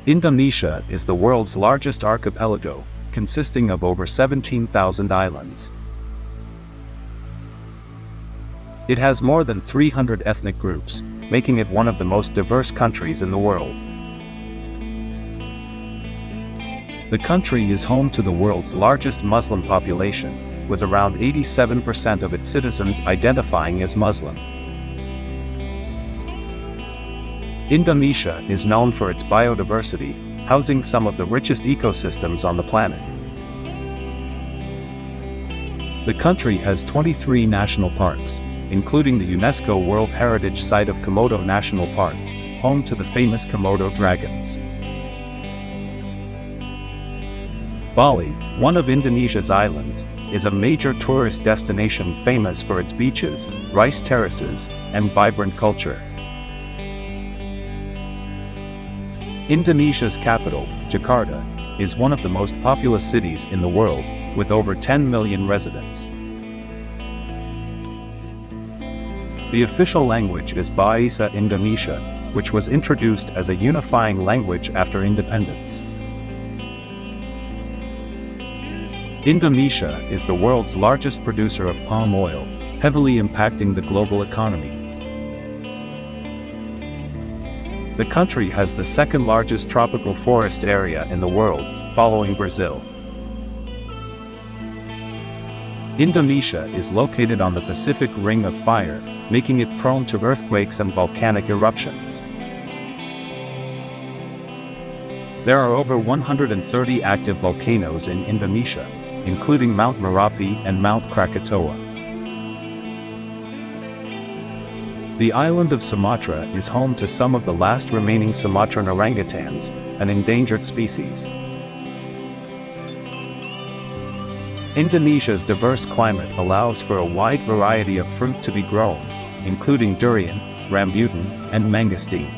Indonesia is the world's largest archipelago, consisting of over 17,000 islands. It has more than 300 ethnic groups, making it one of the most diverse countries in the world. The country is home to the world's largest Muslim population, with around 87% of its citizens identifying as Muslim. Indonesia is known for its biodiversity, housing some of the richest ecosystems on the planet. The country has 23 national parks, including the UNESCO World Heritage Site of Komodo National Park, home to the famous Komodo dragons. Bali, one of Indonesia's islands, is a major tourist destination famous for its beaches, rice terraces, and vibrant culture. Indonesia's capital, Jakarta, is one of the most populous cities in the world, with over 10 million residents. The official language is Bahasa Indonesia, which was introduced as a unifying language after independence. Indonesia is the world's largest producer of palm oil, heavily impacting the global economy. The country has the second largest tropical forest area in the world, following Brazil. Indonesia is located on the Pacific Ring of Fire, making it prone to earthquakes and volcanic eruptions. There are over 130 active volcanoes in Indonesia, including Mount Merapi and Mount Krakatoa. The island of Sumatra is home to some of the last remaining Sumatran orangutans, an endangered species. Indonesia's diverse climate allows for a wide variety of fruit to be grown, including durian, rambutan, and mangosteen.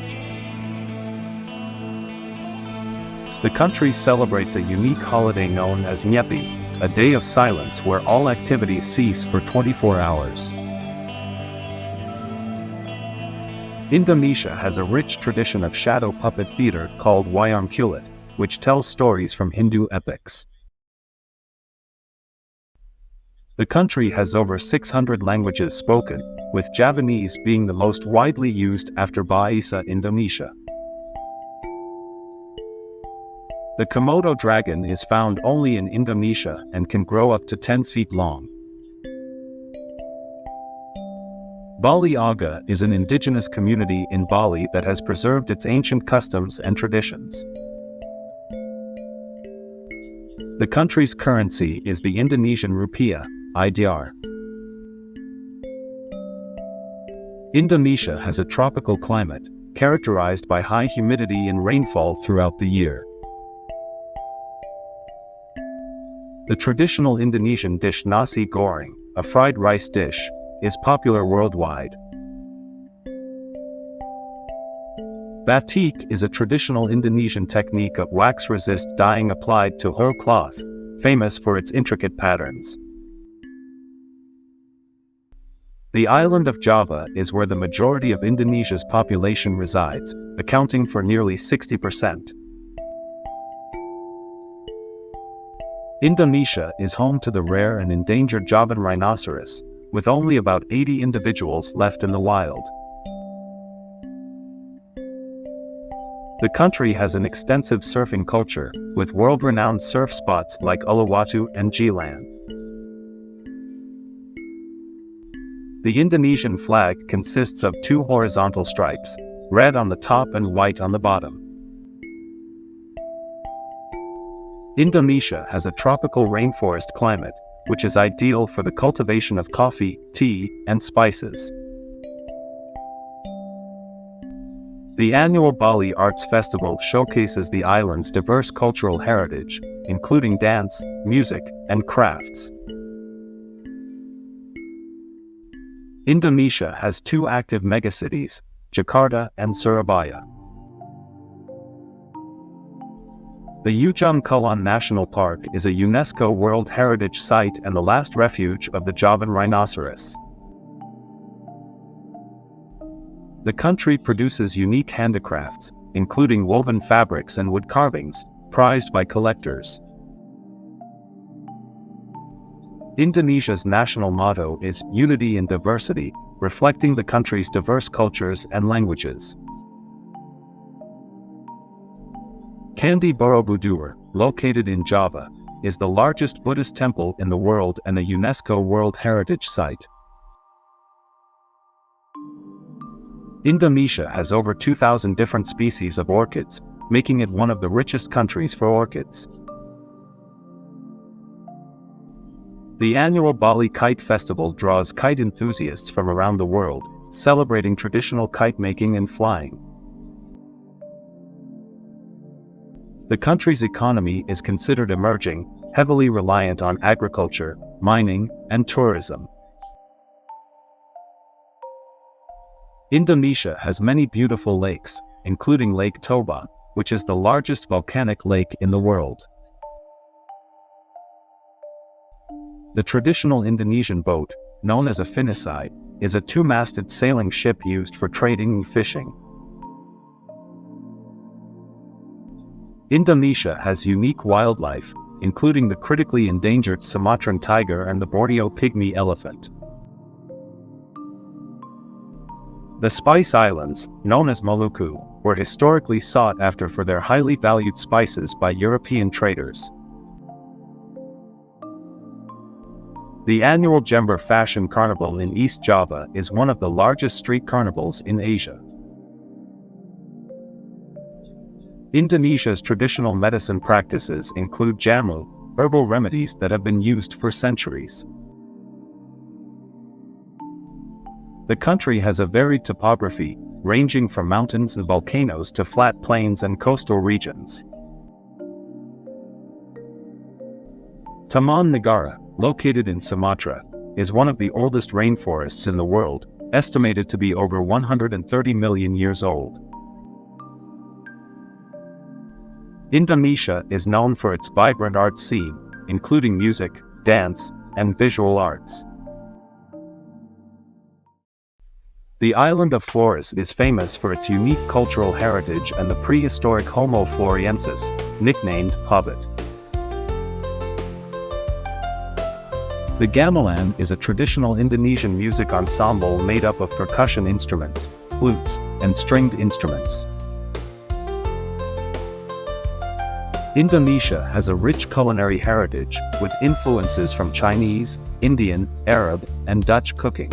The country celebrates a unique holiday known as Nyepi, a day of silence where all activities cease for 24 hours. Indonesia has a rich tradition of shadow puppet theater called wayang kulit, which tells stories from Hindu epics. The country has over 600 languages spoken, with Javanese being the most widely used after Bahasa Indonesia. The Komodo dragon is found only in Indonesia and can grow up to 10 feet long. Bali Aga is an indigenous community in Bali that has preserved its ancient customs and traditions. The country's currency is the Indonesian rupiah, IDR. Indonesia has a tropical climate, characterized by high humidity and rainfall throughout the year. The traditional Indonesian dish nasi goreng, a fried rice dish, is popular worldwide. Batik is a traditional Indonesian technique of wax-resist dyeing applied to hair cloth, famous for its intricate patterns. The island of Java is where the majority of Indonesia's population resides, accounting for nearly 60%. Indonesia is home to the rare and endangered Javan rhinoceros, with only about 80 individuals left in the wild. The country has an extensive surfing culture, with world-renowned surf spots like Uluwatu and Gilan. The Indonesian flag consists of two horizontal stripes, red on the top and white on the bottom. Indonesia has a tropical rainforest climate, which is ideal for the cultivation of coffee, tea, and spices. The annual Bali Arts Festival showcases the island's diverse cultural heritage, including dance, music, and crafts. Indonesia has two active megacities, Jakarta and Surabaya. The Ujung Kulon National Park is a UNESCO World Heritage Site and the last refuge of the Javan rhinoceros. The country produces unique handicrafts, including woven fabrics and wood carvings, prized by collectors. Indonesia's national motto is "Unity in Diversity," reflecting the country's diverse cultures and languages. Candi Borobudur, located in Java, is the largest Buddhist temple in the world and a UNESCO World Heritage Site. Indonesia has over 2,000 different species of orchids, making it one of the richest countries for orchids. The annual Bali Kite Festival draws kite enthusiasts from around the world, celebrating traditional kite making and flying. The country's economy is considered emerging, heavily reliant on agriculture, mining, and tourism. Indonesia has many beautiful lakes, including Lake Toba, which is the largest volcanic lake in the world. The traditional Indonesian boat, known as a finisai, is a two-masted sailing ship used for trading and fishing. Indonesia has unique wildlife, including the critically endangered Sumatran tiger and the Borneo pygmy elephant. The Spice Islands, known as Maluku, were historically sought after for their highly valued spices by European traders. The annual Jember Fashion Carnival in East Java is one of the largest street carnivals in Asia. Indonesia's traditional medicine practices include jamu, herbal remedies that have been used for centuries. The country has a varied topography, ranging from mountains and volcanoes to flat plains and coastal regions. Taman Negara, located in Sumatra, is one of the oldest rainforests in the world, estimated to be over 130 million years old. Indonesia is known for its vibrant art scene, including music, dance, and visual arts. The island of Flores is famous for its unique cultural heritage and the prehistoric Homo floresiensis, nicknamed Hobbit. The gamelan is a traditional Indonesian music ensemble made up of percussion instruments, flutes, and stringed instruments. Indonesia has a rich culinary heritage, with influences from Chinese, Indian, Arab, and Dutch cooking.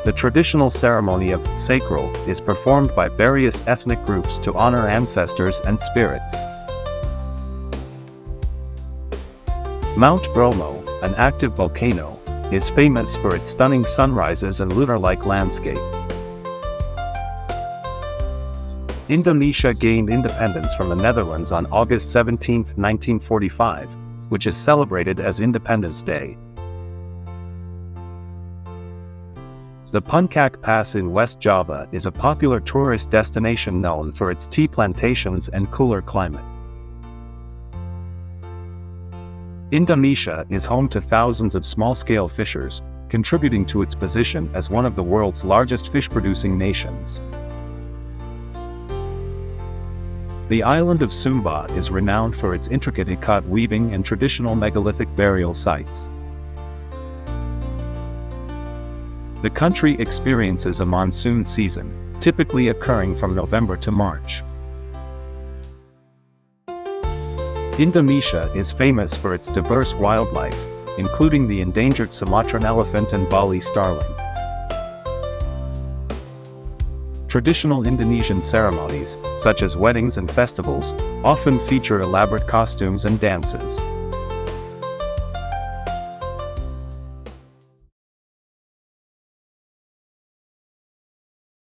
The traditional ceremony of Sacral is performed by various ethnic groups to honor ancestors and spirits. Mount Bromo, an active volcano, is famous for its stunning sunrises and lunar-like landscape. Indonesia gained independence from the Netherlands on August 17, 1945, which is celebrated as Independence Day. The Puncak Pass in West Java is a popular tourist destination known for its tea plantations and cooler climate. Indonesia is home to thousands of small-scale fishers, contributing to its position as one of the world's largest fish-producing nations. The island of Sumba is renowned for its intricate ikat weaving and traditional megalithic burial sites. The country experiences a monsoon season, typically occurring from November to March. Indonesia is famous for its diverse wildlife, including the endangered Sumatran elephant and Bali starling. Traditional Indonesian ceremonies, such as weddings and festivals, often feature elaborate costumes and dances.